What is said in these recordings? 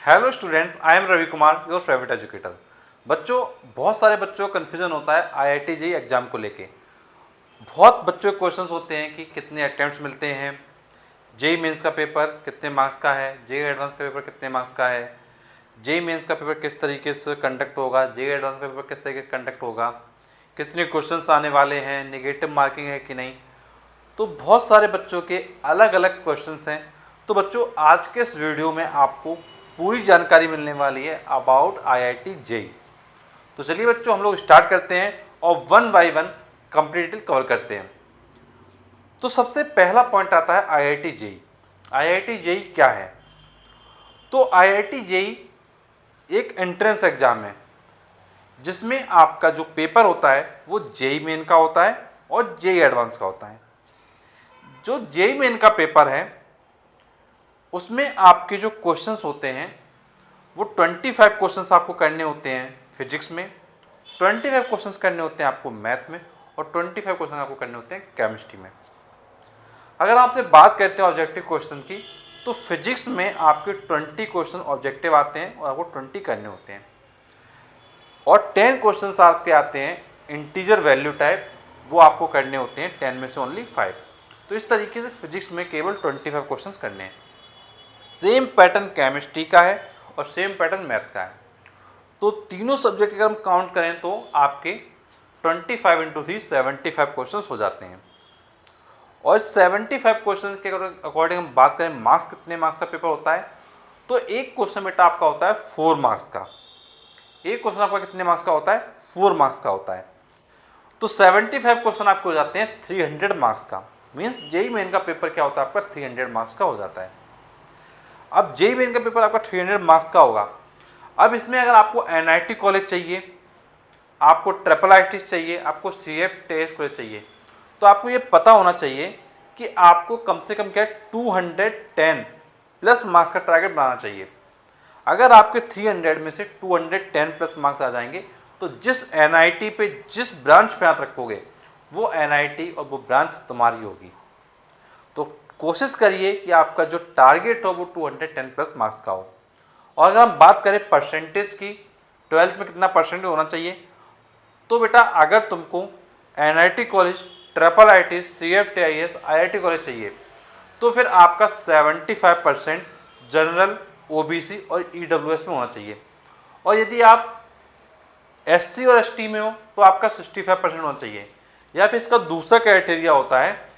Hello students, I am Ravi Kumar, your favourite educator. बच्चों, बहुत सारे बच्चों को कन्फ्यूजन होता है आईआईटी जेईई एग्जाम को लेके। बहुत बच्चों के क्वेश्चंस होते हैं कि कितने अटेम्प्ट्स मिलते हैं, जेईई मेंस का पेपर कितने मार्क्स का है, जेईई एडवांस का पेपर कितने मार्क्स का है, जेईई मेंस का पेपर किस तरीके से कंडक्ट होगा, जेईई एडवांस का पेपर किस तरीके से कंडक्ट होगा, कितने क्वेश्चंस आने वाले हैं, नेगेटिव मार्किंग है कि नहीं। तो बहुत सारे बच्चों के अलग अलग क्वेश्चंस हैं। तो बच्चों, आज के इस वीडियो में आपको पूरी जानकारी मिलने वाली है अबाउट आईआईटी जेईई। तो चलिए बच्चों, हम लोग स्टार्ट करते हैं और one by one complete detail cover करते हैं। तो सबसे पहला पॉइंट आता है आईआईटी जेईई। आईआईटी जेईई क्या है? तो आईआईटी जेईई एक एंट्रेंस एग्जाम है जिसमें आपका जो पेपर होता है वो जेईई मेन का होता है और जेईई एडवांस का होता है। जो जेईई मेन का पेपर है उसमें आपके जो क्वेश्चंस होते हैं वो 25 क्वेश्चंस आपको करने होते हैं फिजिक्स में, 25 क्वेश्चंस करने होते हैं आपको मैथ में और 25 क्वेश्चन आपको करने होते हैं केमिस्ट्री में। अगर आपसे बात करते हैं ऑब्जेक्टिव क्वेश्चन की, तो फिजिक्स में आपके 20 क्वेश्चन ऑब्जेक्टिव आते हैं और आपको 20 करने होते हैं और 10 क्वेश्चन आपके आते हैं इंटीजर वैल्यू टाइप, वो आपको करने होते हैं 10 में से ओनली 5। तो इस तरीके से फिजिक्स में केवल 25 क्वेश्चन करने हैं। सेम पैटर्न केमिस्ट्री का है और सेम पैटर्न मैथ का है। तो तीनों सब्जेक्ट अगर हम काउंट करें तो आपके 25 इंटू 3 75 क्वेश्चन हो जाते हैं। और 75 क्वेश्चन के अकॉर्डिंग हम बात करें मार्क्स, कितने मार्क्स का पेपर होता है, तो एक क्वेश्चन बेटा आपका होता है 4 मार्क्स का। एक क्वेश्चन आपका कितने मार्क्स का होता है? 4 मार्क्स का होता है। तो 75 क्वेश्चन आपको हो जाते हैं 300 मार्क्स का। मीन्स जेईई मेन का पेपर क्या होता है आपका? 300 मार्क्स का हो जाता है। अब जेईई मेन का पेपर आपका 300 मार्क्स का होगा। अब इसमें अगर आपको एनआईटी कॉलेज चाहिए, आपको ट्रिपल आईटी चाहिए, आपको सीएफटीएस कॉलेज चाहिए, तो आपको ये पता होना चाहिए कि आपको कम से कम क्या है 210 प्लस मार्क्स का टारगेट बनाना चाहिए। अगर आपके 300 में से 210 प्लस मार्क्स आ जाएंगे तो जिस एनआईटी पे, जिस ब्रांच पे हाथ रखोगे वो एनआईटी और वो ब्रांच तुम्हारी होगी। तो कोशिश करिए कि आपका जो टारगेट हो वो 210 प्लस मार्क्स का हो। और अगर हम बात करें परसेंटेज की, 12th में कितना परसेंटेज होना चाहिए, तो बेटा अगर तुमको NIT college, triple IT, CFTIs, IIT college चाहिए तो फिर आपका 75% जनरल, ओबीसी और ईडब्ल्यूएस में होना चाहिए। और यदि आप एससी और एसटी में हो तो आपका 65% होना चाहिए। या फिर इसका दूसरा क्राइटेरिया होता है,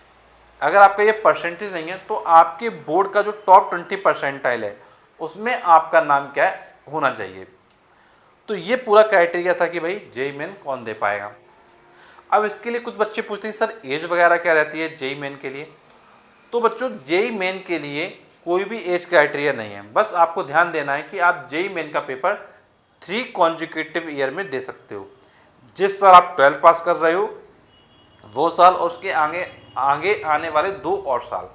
अगर आपका ये परसेंटेज नहीं है तो आपके बोर्ड का जो टॉप 20 परसेंटाइल है उसमें आपका नाम क्या है, होना चाहिए। तो ये पूरा क्राइटेरिया था कि भाई जेईई मेन कौन दे पाएगा। अब इसके लिए कुछ बच्चे पूछते हैं सर एज वगैरह क्या रहती है जेईई मेन के लिए। तो बच्चों, जेईई मेन के लिए कोई भी एज क्राइटेरिया नहीं है। बस आपको ध्यान देना है कि आप जेईई मेन का पेपर 3 कॉन्जिक्यूटिव ईयर में दे सकते हो। जिस साल आप 12th पास कर रहे हो वो साल और उसके आगे आगे आने वाले 2 और साल।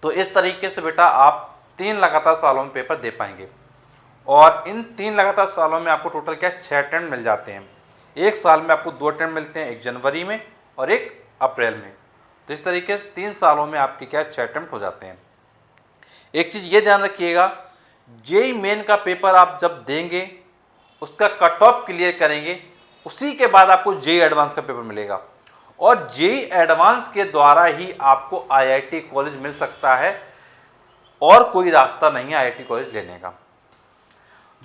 तो इस तरीके से बेटा आप 3 लगातार सालों में पेपर दे पाएंगे। और इन 3 लगातार सालों में आपको टोटल क्या 6 अटेम्प्ट मिल जाते हैं। एक साल में आपको 2 अटेम्प्ट मिलते हैं, एक जनवरी में और एक अप्रैल में। तो इस तरीके से 3 सालों में आपके क्या 6 अटेम्प्ट हो जाते हैं। एक चीज़ ये ध्यान रखिएगा, जेईई मेन का पेपर आप जब देंगे, उसका कट ऑफ क्लियर करेंगे, उसी के बाद आपको जेईई एडवांस का पेपर मिलेगा। और जेईई एडवांस के द्वारा ही आपको आईआईटी कॉलेज मिल सकता है और कोई रास्ता नहीं है आईआईटी कॉलेज लेने का।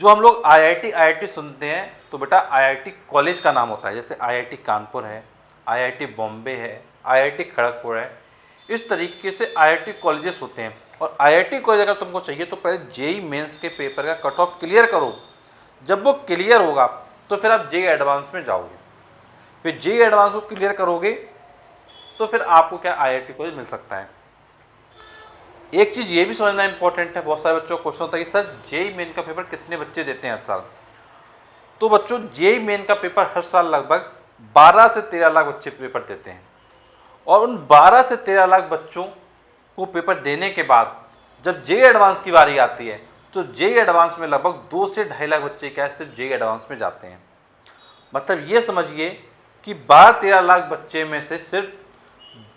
जो हम लोग आईआईटी सुनते हैं तो बेटा आईआईटी कॉलेज का नाम होता है, जैसे आईआईटी कानपुर है, आईआईटी बॉम्बे है, आईआईटी खड़गपुर है। इस तरीके से आईआईटी कॉलेजेस होते हैं। और आईआईटी कॉलेज अगर तुमको चाहिए तो पहले जेईई मेंस के पेपर का कट ऑफ क्लियर करो। जब वो क्लियर होगा तो फिर आप जेईई एडवांस में जाओगे। फिर जेईई एडवांस को क्लियर करोगे तो फिर आपको क्या आईआईटी कॉलेज मिल सकता है। एक चीज़ ये भी समझना इंपॉर्टेंट है, बहुत सारे बच्चों को क्वेश्चन होता है कि सर जेईई मेन का पेपर कितने बच्चे देते हैं हर साल। तो बच्चों, जेईई मेन का पेपर हर साल लगभग 12 से 13 लाख बच्चे पेपर देते हैं। और उन 12 से 13 लाख बच्चों को पेपर देने के बाद जब जेईई एडवांस की बारी आती है तो जेईई एडवांस में लगभग 2 से 2.5 लाख बच्चे क्या है सिर्फ जेईई एडवांस में जाते हैं। मतलब ये समझिए कि 12-13 लाख बच्चे में से सिर्फ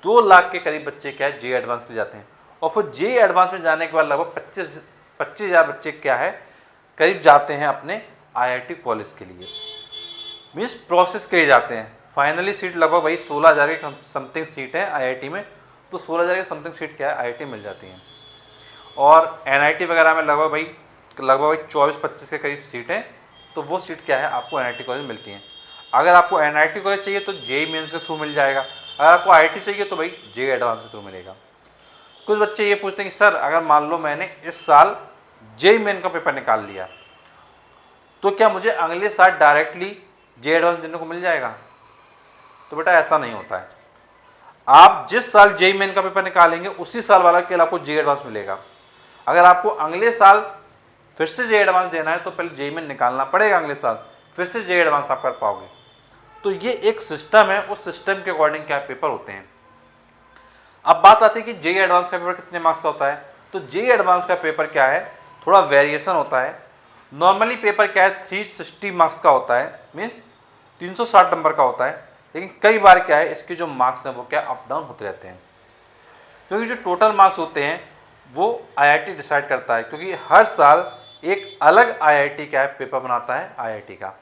2 लाख के करीब बच्चे क्या है जेईई एडवांस के जाते हैं। और फिर जेईई एडवांस में जाने के बाद लगभग 25,000 बच्चे क्या है करीब जाते हैं अपने आईआईटी कॉलेज के लिए, मीन्स प्रोसेस के लिए जाते हैं। फाइनली सीट लगभग वही 16,000 के समथिंग सीट है आईआईटी में, तो 16,000 के समथिंग सीट क्या है आईआईटी मिल जाती हैं। और एनआईटी वगैरह में लगभग 24-25 के करीब सीट है, तो वो सीट क्या है आपको एनआईटी कॉलेज मिलती हैं। अगर आपको एनआईटी कॉलेज चाहिए तो जेईई मेंस के थ्रू मिल जाएगा, अगर आपको आईआईटी चाहिए तो भाई जेईई एडवांस के थ्रू मिलेगा। कुछ बच्चे ये पूछते हैं कि सर अगर मान लो मैंने इस साल जेईई मेन का पेपर निकाल लिया तो क्या मुझे अगले साल डायरेक्टली जेईई एडवांस देने को मिल जाएगा? तो बेटा ऐसा नहीं होता है। आप जिस साल जेईई मेन का पेपर निकालेंगे उसी साल वाला केवल आपको जेईई एडवांस मिलेगा। अगर आपको अगले साल फिर से जेईई एडवांस देना है तो पहले जेईई मेन निकालना पड़ेगा, अगले साल फिर से जेईई एडवांस आप कर पाओगे। तो ये एक सिस्टम है, उस सिस्टम के अकॉर्डिंग क्या पेपर होते हैं। अब बात आती है कि जेईई एडवांस का पेपर कितने मार्क्स का होता है। तो जेईई एडवांस का पेपर क्या है, थोड़ा वेरिएशन होता है। नॉर्मली पेपर क्या है 360 मार्क्स का होता है, मीन्स 360 नंबर का होता है, लेकिन कई बार क्या है इसके जो मार्क्स हैं वो क्या अप डाउन होते रहते हैं, क्योंकि जो टोटल मार्क्स होते हैं वो आईआईटी डिसाइड करता है, क्योंकि हर साल एक अलग आईआईटी क्या है पेपर बनाता है आईआईटी का।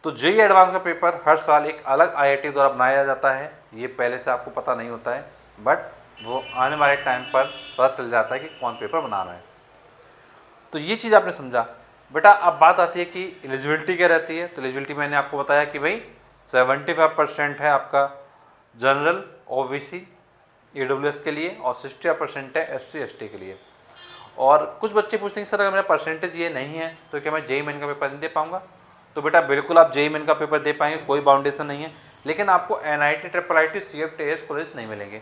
तो जेईई एडवांस का पेपर हर साल एक अलग आईआईटी द्वारा बनाया जाता है। ये पहले से आपको पता नहीं होता है, बट वो आने वाले टाइम पर पता चल जाता है कि कौन पेपर बना रहा है। तो ये चीज़ आपने समझा। बेटा अब बात आती है कि एलिजिबिलिटी क्या रहती है। तो एलिजिबिलिटी मैंने आपको बताया कि भाई 75% है आपका जनरल ओबीसी ईडब्ल्यूएस के लिए और 60% है एससी एसटी के लिए। और कुछ बच्चे पूछते हैं सर अगर मेरा परसेंटेज ये नहीं है तो क्या मैं जेईई मेन का पेपर नहीं दे पाऊंगा? तो बेटा बिल्कुल आप जेईई मेन का पेपर दे पाएंगे, कोई बाउंडेशन नहीं है, लेकिन आपको एनआईटी ट्रिपल आईटी सीएफटीएस कॉलेज नहीं मिलेंगे।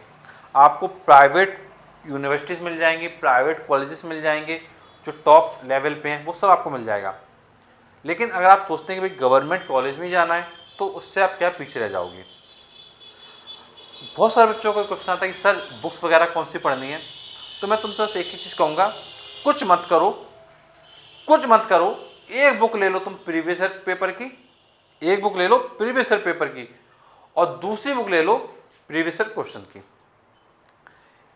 आपको प्राइवेट यूनिवर्सिटीज़ मिल जाएंगी, प्राइवेट कॉलेजेस मिल जाएंगे जो टॉप लेवल पे हैं, वो सब आपको मिल जाएगा। लेकिन अगर आप सोचते हैं कि भाई गवर्नमेंट कॉलेज में जाना है तो उससे आप क्या पीछे रह जाओगे। बहुत सारे बच्चों को क्वेश्चन आता है कि सर बुक्स वगैरह कौन सी पढ़नी है। तो मैं तुमसे बस एक ही चीज़ कहूँगा, कुछ मत करो, एक बुक ले लो तुम प्रीवियस ईयर पेपर की, एक बुक ले लो प्रीवियस ईयर पेपर की और दूसरी बुक ले लो प्रीवियस ईयर क्वेश्चन की।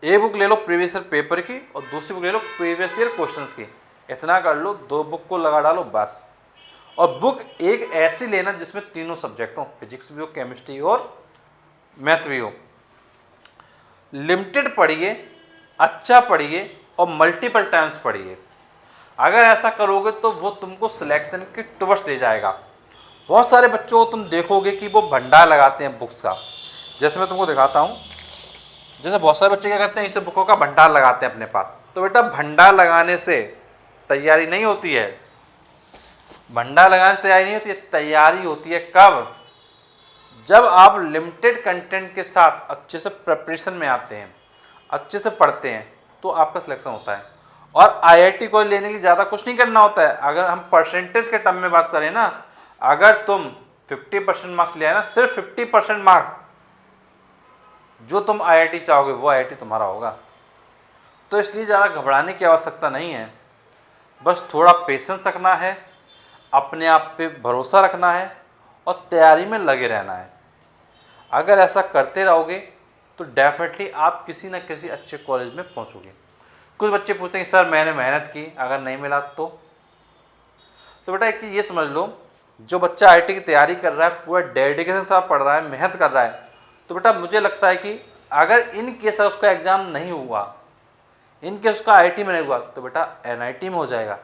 एक बुक ले लो प्रीवियस ईयर पेपर की और दूसरी बुक ले लो प्रीवियस ईयर क्वेश्चंस की। इतना कर लो, 2 बुक को लगा डालो बस। और बुक एक ऐसी लेना जिसमें तीनों सब्जेक्ट हो, फिजिक्स भी हो, केमिस्ट्री और मैथ भी हो। लिमिटेड पढ़िए, अच्छा पढ़िए और मल्टीपल टाइम्स पढ़िए। अगर ऐसा करोगे तो वो तुमको सिलेक्शन की टुवर्ड्स ले जाएगा। बहुत सारे बच्चों को तुम देखोगे कि वो भंडार लगाते हैं बुक्स का। जैसे मैं तुमको दिखाता हूँ, जैसे बहुत सारे बच्चे क्या करते हैं, इसे बुकों का भंडार लगाते हैं अपने पास। तो बेटा भंडार लगाने से तैयारी नहीं होती है, भंडार लगाने से तैयारी नहीं होती है। तैयारी होती है कब? जब आप लिमिटेड कंटेंट के साथ अच्छे से प्रिपरेशन में आते हैं, अच्छे से पढ़ते हैं, तो आपका सिलेक्शन होता है। और आईआईटी को लेने के लिए ज़्यादा कुछ नहीं करना होता है। अगर हम परसेंटेज के टर्म में बात करें ना, अगर तुम 50% मार्क्स ले आए ना, सिर्फ 50% मार्क्स जो तुम आईआईटी चाहोगे वो आईआईटी तुम्हारा होगा। तो इसलिए ज़्यादा घबराने की आवश्यकता नहीं है, बस थोड़ा पेशेंस रखना है, अपने आप पे भरोसा रखना है और तैयारी में लगे रहना है। अगर ऐसा करते रहोगे तो डेफिनेटली आप किसी न किसी अच्छे कॉलेज में पहुंचोगे। कुछ बच्चे पूछते हैं कि सर मैंने मेहनत की, अगर नहीं मिला तो बेटा एक चीज़ ये समझ लो, जो बच्चा आईआईटी की तैयारी कर रहा है, पूरा डेडिकेशन से पढ़ रहा है, मेहनत कर रहा है, तो बेटा मुझे लगता है कि अगर इन केस उसका एग्ज़ाम नहीं हुआ, इन केस उसका आईआईटी में नहीं हुआ, तो बेटा एनआईटी में हो जाएगा।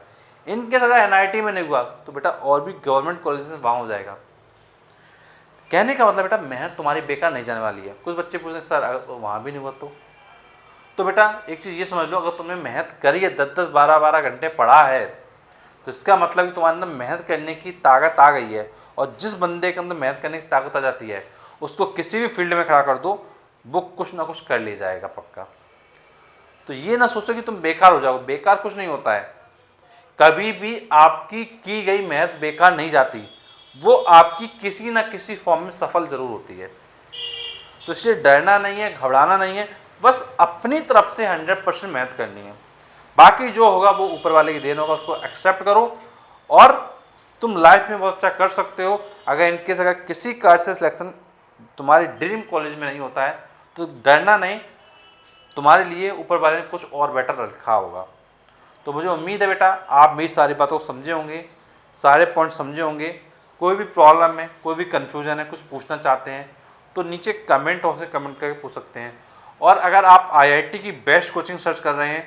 इन केस अगर एनआईटी में नहीं हुआ तो बेटा और भी गवर्नमेंट कॉलेज में वहाँ हो जाएगा। कहने का मतलब बेटा मेहनत तुम्हारी बेकार नहीं जाने वाली है। कुछ बच्चे पूछते हैं सर अगर वहाँ भी नहीं हुआ तो बेटा एक चीज़ ये समझ लो, अगर तुमने मेहनत करी है, 10-10 12-12 घंटे पढ़ा है, तो इसका मतलब कि तुम्हारे अंदर मेहनत करने की ताकत आ गई है। और जिस बंदे के अंदर मेहनत करने की ताकत आ जाती है उसको किसी भी फील्ड में खड़ा कर दो, वो कुछ ना कुछ कर ले जाएगा पक्का। तो ये ना सोचो कि तुम बेकार हो जाओगे, बेकार कुछ नहीं होता है। कभी भी आपकी की गई मेहनत बेकार नहीं जाती, वो आपकी किसी ना किसी फॉर्म में सफल जरूर होती है। तो इसलिए डरना नहीं है, घबराना नहीं है, बस अपनी तरफ से 100% मेहनत करनी है। बाकी जो होगा वो ऊपर वाले की देन होगा, उसको एक्सेप्ट करो और तुम लाइफ में बहुत अच्छा कर सकते हो। अगर इनकेस अगर किसी कारण से सिलेक्शन तुम्हारे ड्रीम कॉलेज में नहीं होता है तो डरना नहीं, तुम्हारे लिए ऊपर वाले ने कुछ और बेटर रखा होगा। तो मुझे उम्मीद है बेटा आप मेरी सारी बातों को समझे होंगे, सारे पॉइंट समझे होंगे। कोई भी प्रॉब्लम है, कोई भी कन्फ्यूजन है, कुछ पूछना चाहते हैं तो नीचे कमेंट बॉक्स में कमेंट करके पूछ सकते हैं। और अगर आप आईआईटी की बेस्ट कोचिंग सर्च कर रहे हैं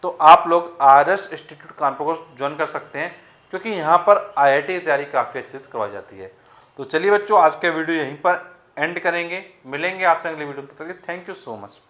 तो आप लोग आरएस इंस्टीट्यूट कानपुर को ज्वाइन कर सकते हैं, क्योंकि यहाँ पर आईआईटी की तैयारी काफ़ी अच्छे से करवाई जाती है। तो चलिए बच्चों, आज का वीडियो यहीं पर एंड करेंगे, मिलेंगे आपसे अगले वीडियो में। तब तक थैंक यू सो मच।